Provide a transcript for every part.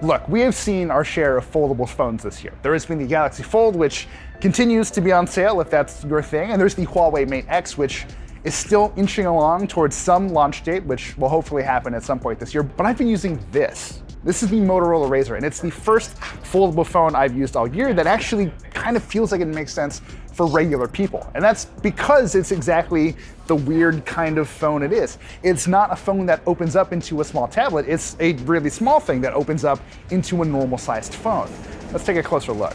Look, we have seen our share of foldable phones this year. There has been the Galaxy Fold, which continues to be on sale if that's your thing, and there's the Huawei Mate X, which is still inching along towards some launch date, which will hopefully happen at some point this year. But I've been using this. This is the Motorola Razr, and it's the first foldable phone I've used all year that actually kind of feels like it makes sense for regular people. And that's because it's exactly the weird kind of phone it is. It's not a phone that opens up into a small tablet. It's a really small thing that opens up into a normal sized phone. Let's take a closer look.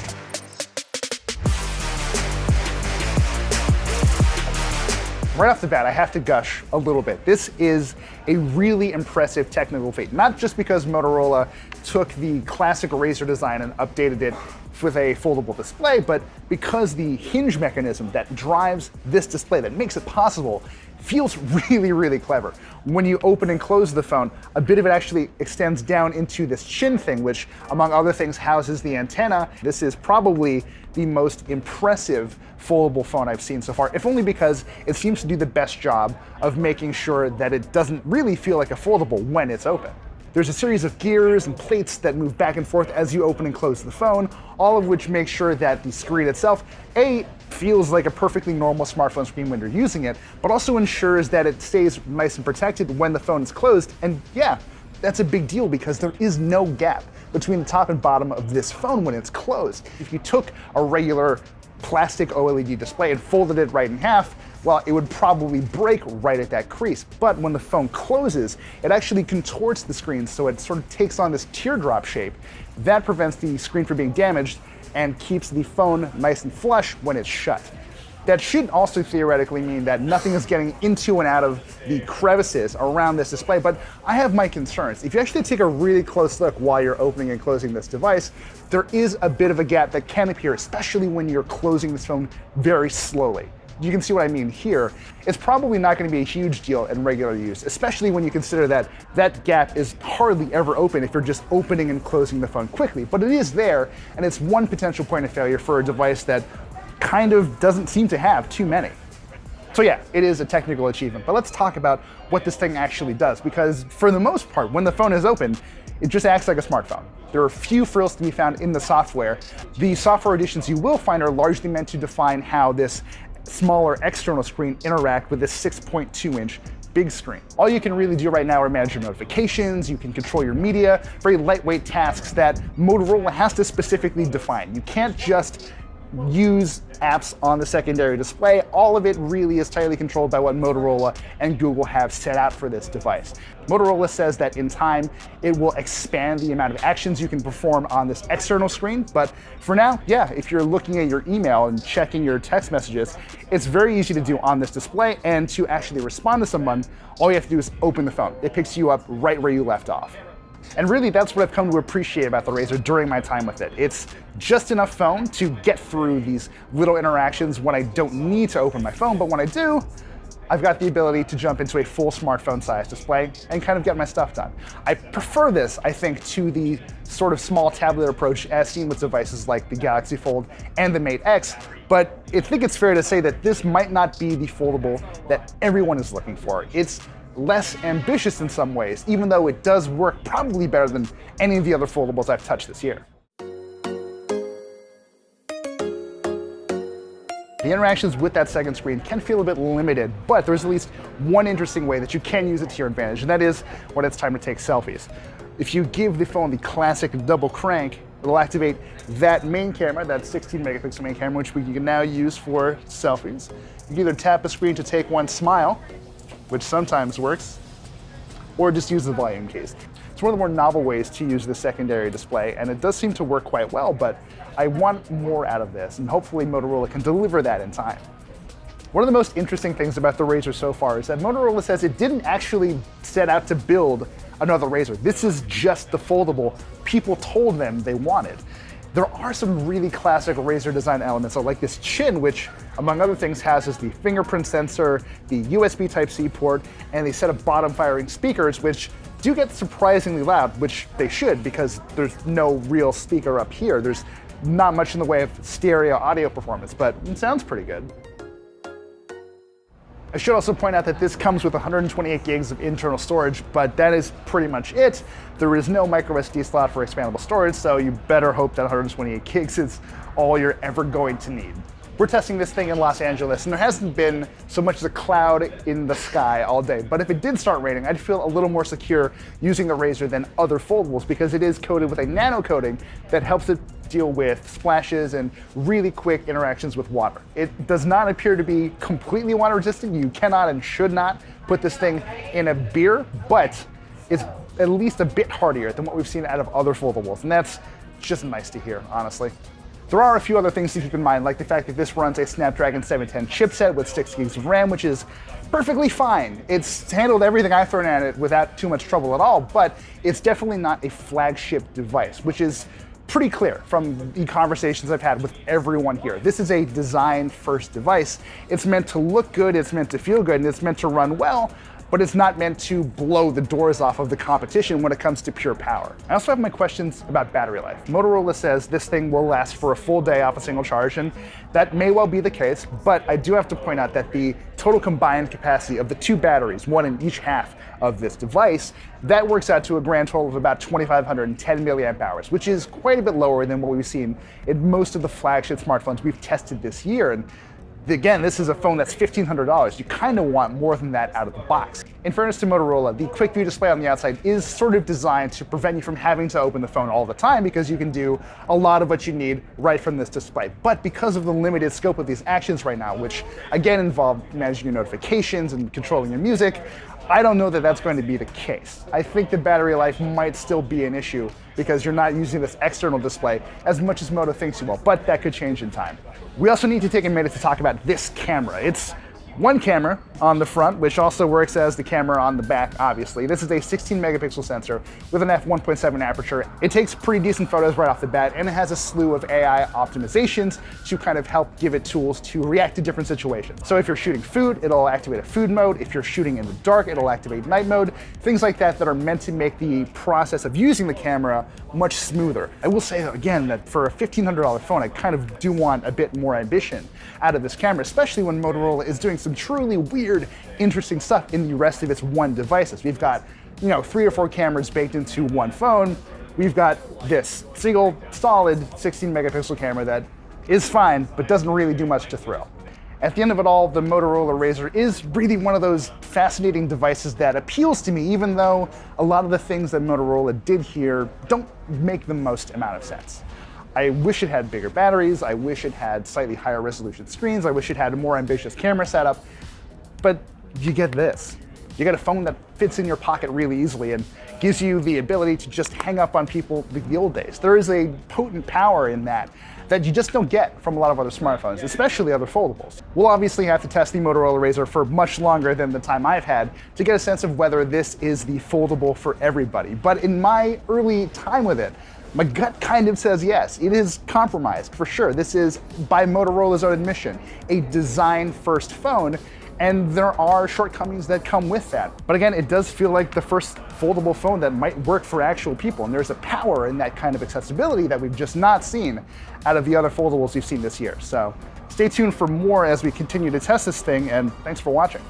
Right off the bat, I have to gush a little bit. This is a really impressive technical feat, not just because Motorola took the classic Razr design and updated it with a foldable display, but because the hinge mechanism that drives this display, that makes it possible, feels really, really clever. When you open and close the phone, a bit of it actually extends down into this chin thing, which among other things houses the antenna. This is probably the most impressive foldable phone I've seen so far, if only because it seems to do the best job of making sure that it doesn't really feel like a foldable when it's open. There's a series of gears and plates that move back and forth as you open and close the phone, all of which make sure that the screen itself, feels like a perfectly normal smartphone screen when you're using it, but also ensures that it stays nice and protected when the phone is closed. And yeah, that's a big deal because there is no gap between the top and bottom of this phone when it's closed. If you took a regular plastic OLED display and folded it right in half, well, it would probably break right at that crease. But when the phone closes, it actually contorts the screen so it sort of takes on this teardrop shape. That prevents the screen from being damaged and keeps the phone nice and flush when it's shut. That should also theoretically mean that nothing is getting into and out of the crevices around this display, but I have my concerns. If you actually take a really close look while you're opening and closing this device, there is a bit of a gap that can appear, especially when you're closing this phone very slowly. You can see what I mean here. It's probably not going to be a huge deal in regular use, especially when you consider that that gap is hardly ever open if you're just opening and closing the phone quickly. But it is there, and it's one potential point of failure for a device that kind of doesn't seem to have too many. So yeah, it is a technical achievement, but let's talk about what this thing actually does, because for the most part, when the phone is open, it just acts like a smartphone. There are few frills to be found in the software. The software additions you will find are largely meant to define how this smaller external screen interact with this 6.2-inch big screen. All you can really do right now are manage your notifications, you can control your media, very lightweight tasks that Motorola has to specifically define. You can't just use apps on the secondary display. All of it really is tightly controlled by what Motorola and Google have set out for this device. Motorola says that in time, it will expand the amount of actions you can perform on this external screen. But for now, yeah, if you're looking at your email and checking your text messages, it's very easy to do on this display. And to actually respond to someone, all you have to do is open the phone. It picks you up right where you left off. And really, that's what I've come to appreciate about the Razr during my time with it. It's just enough phone to get through these little interactions when I don't need to open my phone, but when I do, I've got the ability to jump into a full smartphone-sized display and kind of get my stuff done. I prefer this, I think, to the sort of small tablet approach as seen with devices like the Galaxy Fold and the Mate X, but I think it's fair to say that this might not be the foldable that everyone is looking for. It's less ambitious in some ways, even though it does work probably better than any of the other foldables I've touched this year. The interactions with that second screen can feel a bit limited, but there's at least one interesting way that you can use it to your advantage, and that is when it's time to take selfies. If you give the phone the classic double crank, it'll activate that main camera, that 16 megapixel main camera, which we can now use for selfies. You can either tap a screen to take one smile, which sometimes works, or just use the volume keys. It's one of the more novel ways to use the secondary display, and it does seem to work quite well, but I want more out of this, and hopefully Motorola can deliver that in time. One of the most interesting things about the Razr so far is that Motorola says it didn't actually set out to build another Razr. This is just the foldable people told them they wanted. There are some really classic Razr design elements, like this chin, which, among other things, houses the fingerprint sensor, the USB Type-C port, and a set of bottom-firing speakers, which do get surprisingly loud, which they should, because there's no real speaker up here. There's not much in the way of stereo audio performance, but it sounds pretty good. I should also point out that this comes with 128 gigs of internal storage, but that is pretty much it. There is no micro SD slot for expandable storage, so you better hope that 128 gigs is all you're ever going to need. We're testing this thing in Los Angeles, and there hasn't been so much as a cloud in the sky all day. But if it did start raining, I'd feel a little more secure using the Razr than other foldables because it is coated with a nano coating that helps it deal with splashes and really quick interactions with water. It does not appear to be completely water resistant. You cannot and should not put this thing in a beer, but it's at least a bit hardier than what we've seen out of other foldables, and that's just nice to hear, honestly. There are a few other things to keep in mind, like the fact that this runs a Snapdragon 710 chipset with 6 gigs of RAM, which is perfectly fine. It's handled everything I've thrown at it without too much trouble at all, but it's definitely not a flagship device, which is pretty clear from the conversations I've had with everyone here. This is a design-first device. It's meant to look good, it's meant to feel good, and it's meant to run well, but it's not meant to blow the doors off of the competition when it comes to pure power. I also have my questions about battery life. Motorola says this thing will last for a full day off a single charge, and that may well be the case, but I do have to point out that the total combined capacity of the two batteries, one in each half of this device, that works out to a grand total of about 2,510 milliamp hours, which is quite a bit lower than what we've seen in most of the flagship smartphones we've tested this year. And again, this is a phone that's $1,500. You kind of want more than that out of the box. In fairness to Motorola, the quick view display on the outside is sort of designed to prevent you from having to open the phone all the time because you can do a lot of what you need right from this display. But because of the limited scope of these actions right now, which again involve managing your notifications and controlling your music, I don't know that that's going to be the case. I think the battery life might still be an issue because you're not using this external display as much as Moto thinks you will, but that could change in time. We also need to take a minute to talk about this camera. It's one camera on the front, which also works as the camera on the back, obviously. This is a 16 megapixel sensor with an f1.7 aperture. It takes pretty decent photos right off the bat, and it has a slew of AI optimizations to kind of help give it tools to react to different situations. So if you're shooting food, it'll activate a food mode. If you're shooting in the dark, it'll activate night mode. Things like that that are meant to make the process of using the camera much smoother. I will say, again, that for a $1,500 phone, I kind of do want a bit more ambition out of this camera, especially when Motorola is doing some truly weird, interesting stuff in the rest of its one devices. We've got, 3 or 4 cameras baked into one phone. We've got this single, solid 16 megapixel camera that is fine, but doesn't really do much to thrill. At the end of it all, the Motorola Razr is really one of those fascinating devices that appeals to me, even though a lot of the things that Motorola did here don't make the most amount of sense. I wish it had bigger batteries, I wish it had slightly higher resolution screens, I wish it had a more ambitious camera setup, but you get this. You get a phone that fits in your pocket really easily and gives you the ability to just hang up on people like the old days. There is a potent power in that you just don't get from a lot of other smartphones, especially other foldables. We'll obviously have to test the Motorola Razr for much longer than the time I've had to get a sense of whether this is the foldable for everybody. But in my early time with it, my gut kind of says yes. It is compromised, for sure. This is, by Motorola's own admission, a design-first phone, and there are shortcomings that come with that. But again, it does feel like the first foldable phone that might work for actual people, and there's a power in that kind of accessibility that we've just not seen out of the other foldables we've seen this year. So stay tuned for more as we continue to test this thing, and thanks for watching.